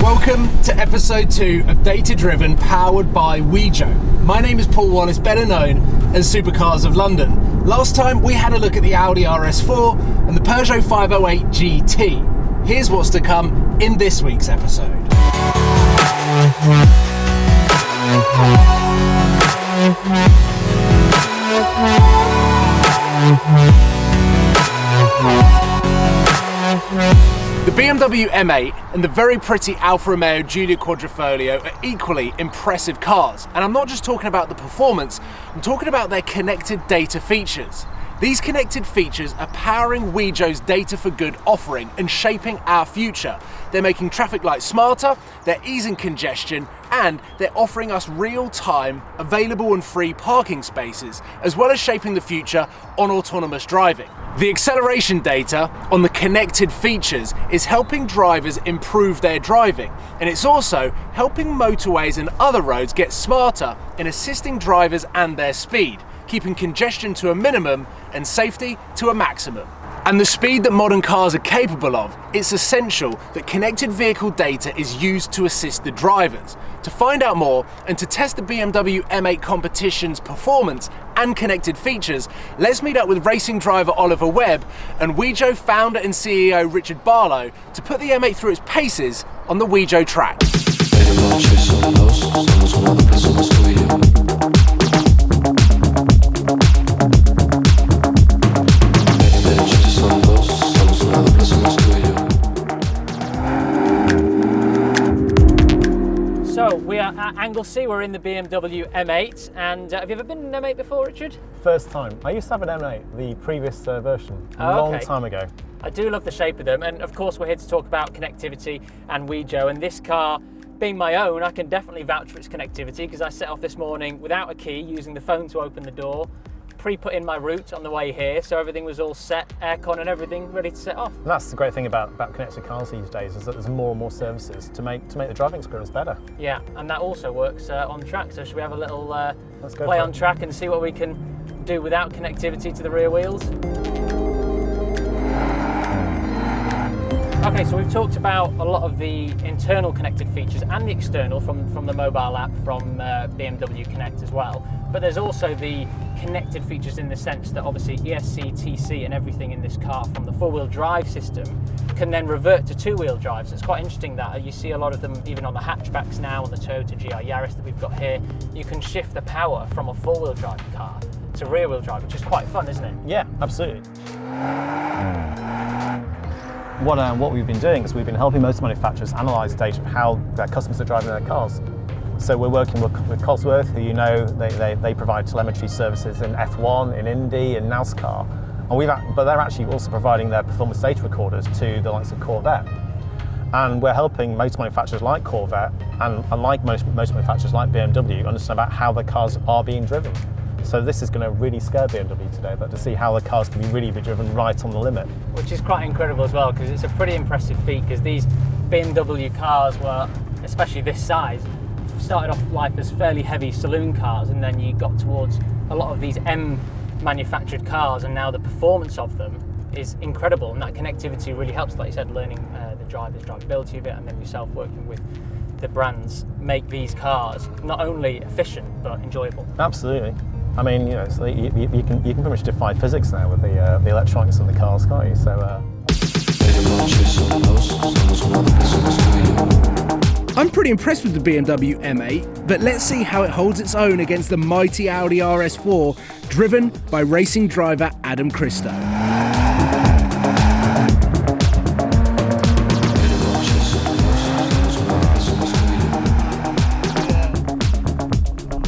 Welcome to episode 2 of Data Driven, powered by Wejo. My name is Paul Wallace, better known as Supercars of London. Last time we had a look at the Audi RS4 and the Peugeot 508 GT. Here's what's to come in this week's episode. The BMW M8 and the very pretty Alfa Romeo Giulia Quadrifoglio are equally impressive cars. And I'm not just talking about the performance, I'm talking about their connected data features. These connected features are powering Wejo's Data for Good offering and shaping our future. They're making traffic lights smarter, they're easing congestion, and they're offering us real-time, available and free parking spaces, as well as shaping the future on autonomous driving. The acceleration data on the connected features is helping drivers improve their driving, and it's also helping motorways and other roads get smarter in assisting drivers and their speed, keeping congestion to a minimum and safety to a maximum. And the speed that modern cars are capable of, it's essential that connected vehicle data is used to assist the drivers. To find out more and to test the BMW M8 competition's performance and connected features, let's meet up with racing driver Oli Webb and Wejo founder and CEO Richard Barlow to put the M8 through its paces on the Wejo track. So we are at Anglesey, we're in the BMW M8, and have you ever been in an M8 before, Richard? First time. I used to have an M8, the previous version, a long time ago. I do love the shape of them, and of course we're here to talk about connectivity and Wejo, and this car, being my own, I can definitely vouch for its connectivity because I set off this morning without a key, using the phone to open the door, pre-put in my route on the way here, so everything was all set, aircon and everything ready to set off. And that's the great thing about connected cars these days, is that there's more and more services to make the driving experience better. Yeah, and that also works on track, so should we have a little play on track and see what we can do without connectivity to the rear wheels? Okay, so we've talked about a lot of the internal connected features and the external from the mobile app from BMW Connect as well. But there's also the connected features in the sense that obviously ESC, TC and everything in this car from the four-wheel drive system can then revert to two-wheel drive. So it's quite interesting that you see a lot of them even on the hatchbacks now, on the Toyota GR Yaris that we've got here. You can shift the power from a four-wheel drive car to rear-wheel drive, which is quite fun, isn't it? Yeah, absolutely. What we've been doing is we've been helping motor manufacturers analyse data of how their customers are driving their cars. So we're working with Cosworth, who they provide telemetry services in F1, in Indy, in NASCAR, but they're actually also providing their performance data recorders to the likes of Corvette. And we're helping motor manufacturers like Corvette and like most motor manufacturers like BMW understand about how their cars are being driven. So this is going to really scare BMW today, but to see how the cars can really be driven right on the limit. Which is quite incredible as well, because it's a pretty impressive feat, because these BMW cars were, especially this size, started off life as fairly heavy saloon cars, and then you got towards a lot of these M manufactured cars, and now the performance of them is incredible, and that connectivity really helps, like you said, learning the drivability of it, and then yourself working with the brands make these cars not only efficient but enjoyable. Absolutely. I mean, so you can pretty much defy physics now with the electronics of the cars, can't you? So. I'm pretty impressed with the BMW M8, but let's see how it holds its own against the mighty Audi RS4, driven by racing driver Adam Christo.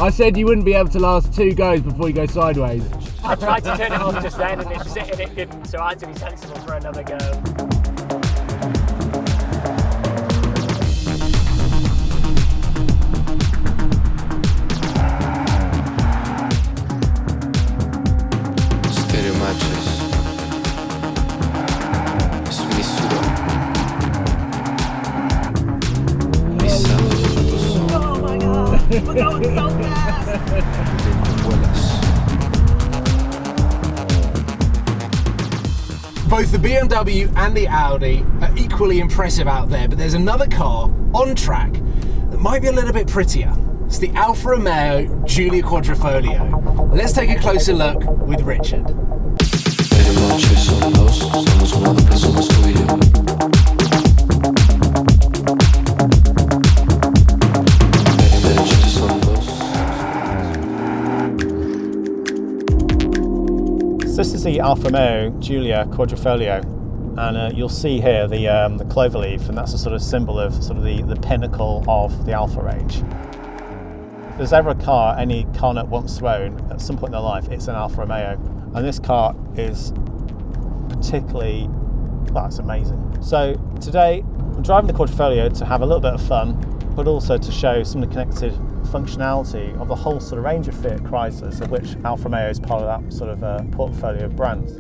I said you wouldn't be able to last 2 goes before you go sideways. I tried to turn it off just then and it didn't, so I had to be sensible for another go. We're going so fast. Both the BMW and the Audi are equally impressive out there, but there's another car on track that might be a little bit prettier. It's the Alfa Romeo Giulia Quadrifoglio. Let's take a closer look with Richard. So this is the Alfa Romeo Giulia Quadrifoglio, and you'll see here the clover leaf, and that's a sort of symbol of sort of the pinnacle of the Alfa range. If there's ever a car any car nut wants thrown at some point in their life, it's an Alfa Romeo, and this car is particularly, well, it's amazing. So today I'm driving the Quadrifoglio to have a little bit of fun, but also to show some of the connected functionality of the whole sort of range of Fiat Chryslers, of which Alfa Romeo is part of that sort of portfolio of brands.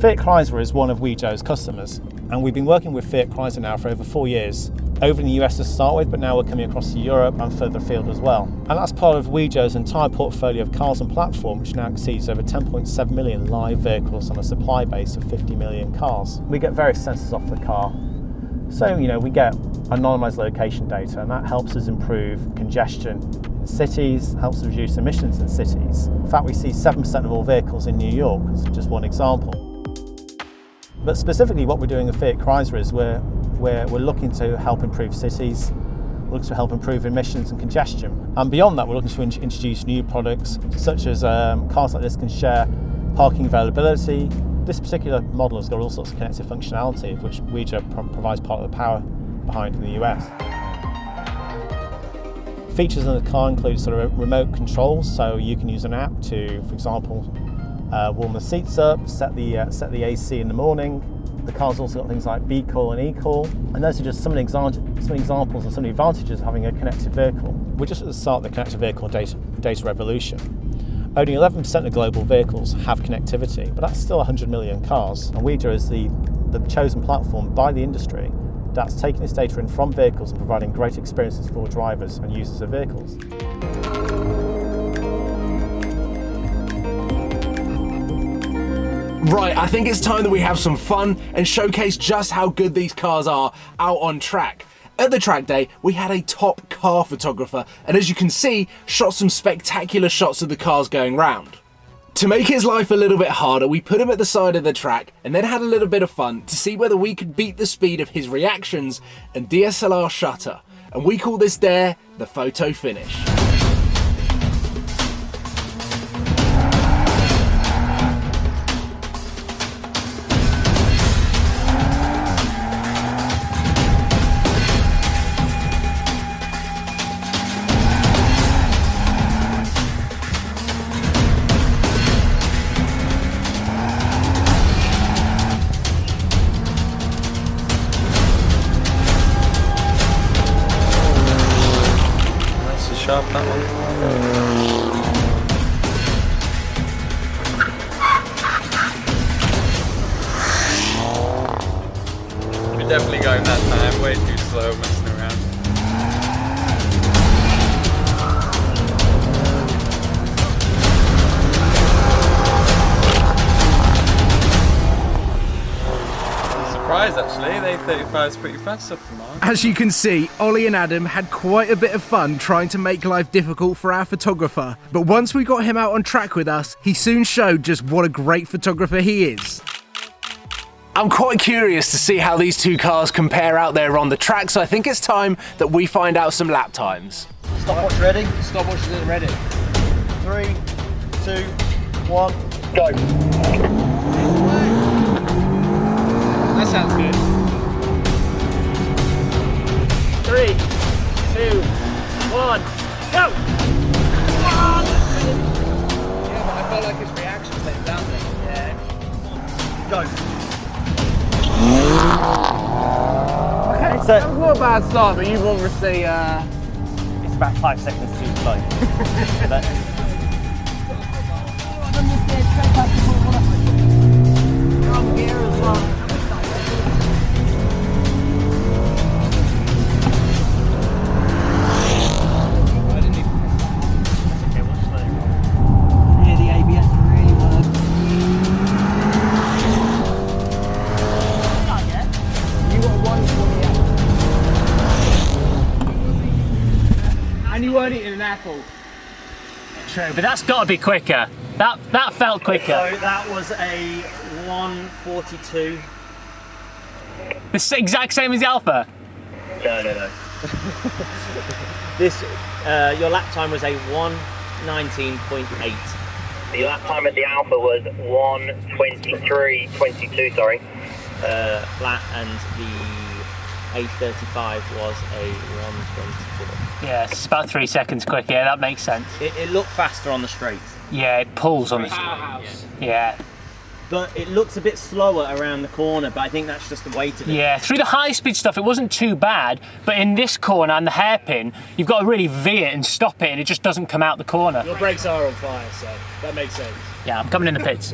Fiat Chrysler is one of Wejo's customers, and we've been working with Fiat Chrysler now for over 4 years, over in the US to start with, but now we're coming across to Europe and further afield as well. And that's part of Wejo's entire portfolio of cars and platform, which now exceeds over 10.7 million live vehicles on a supply base of 50 million cars. We get various sensors off the car. So, we get anonymised location data, and that helps us improve congestion in cities, helps us reduce emissions in cities. In fact, we see 7% of all vehicles in New York, as just one example. But specifically what we're doing at Fiat Chrysler is we're looking to help improve cities, we're looking to help improve emissions and congestion. And beyond that, we're looking to introduce new products, such as cars like this can share parking availability. This particular model has got all sorts of connected functionality, of which Wejo provides part of the power behind in the US. Features in the car include sort of remote controls, so you can use an app to, for example, warm the seats up, set the AC in the morning. The car's also got things like B-Call and E-Call, and those are just some examples of some of the advantages of having a connected vehicle. We're just at the start of the connected vehicle data revolution. Only 11% of global vehicles have connectivity, but that's still 100 million cars, and Wejo is the chosen platform by the industry that's taking this data in from vehicles and providing great experiences for drivers and users of vehicles. Right, I think it's time that we have some fun and showcase just how good these cars are out on track. At the track day, we had a top car photographer, and as you can see, shot some spectacular shots of the cars going round. To make his life a little bit harder, we put him at the side of the track and then had a little bit of fun to see whether we could beat the speed of his reactions and DSLR shutter. And we call this dare the photo finish. Sharp, that one. We're definitely going that time, way too slow, messing around. Surprised actually, the A35 is pretty fast off the mark. As you can see, Ollie and Adam had quite a bit of fun trying to make life difficult for our photographer, but once we got him out on track with us, he soon showed just what a great photographer he is. I'm quite curious to see how these two cars compare out there on the track, so I think it's time that we find out some lap times. Stopwatch ready? Stopwatch is ready. 3, 2, 1, go. That sounds good. 3, 2, 1, go! Yeah, but I felt like his reactions let him down there. Yeah. Go. Okay, So that was not a bad start, but you want to see. it's about 5 seconds too slow. From here as well. True, but that's got to be quicker. That felt quicker. So that was a 1:42. The exact same as the Alfa. No. This, your lap time was a 1:19.8. The lap time at the Alfa was 1:23.22, sorry. Flat, and the A35 was a 1:24. Yeah, it's about 3 seconds quicker. Yeah, that makes sense. It looked faster on the straights. Yeah, it pulls on the. Yeah. But it looks a bit slower around the corner, but I think that's just the weight of it. Yeah, through the high-speed stuff, it wasn't too bad, but in this corner and the hairpin, you've got to really veer and stop it, and it just doesn't come out the corner. Your brakes are on fire, so that makes sense. Yeah, I'm coming in the pits.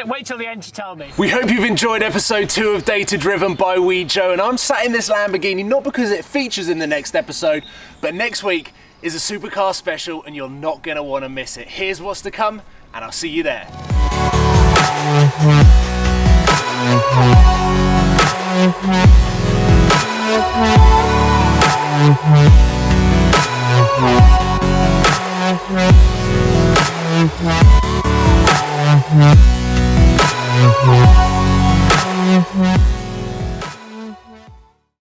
Wait till the end to tell me. We hope you've enjoyed episode 2 of Data Driven by Wejo, and I'm sat in this Lamborghini not because it features in the next episode, but next week is a supercar special and you're not going to want to miss it. Here's what's to come, and I'll see you there. We'll be right back.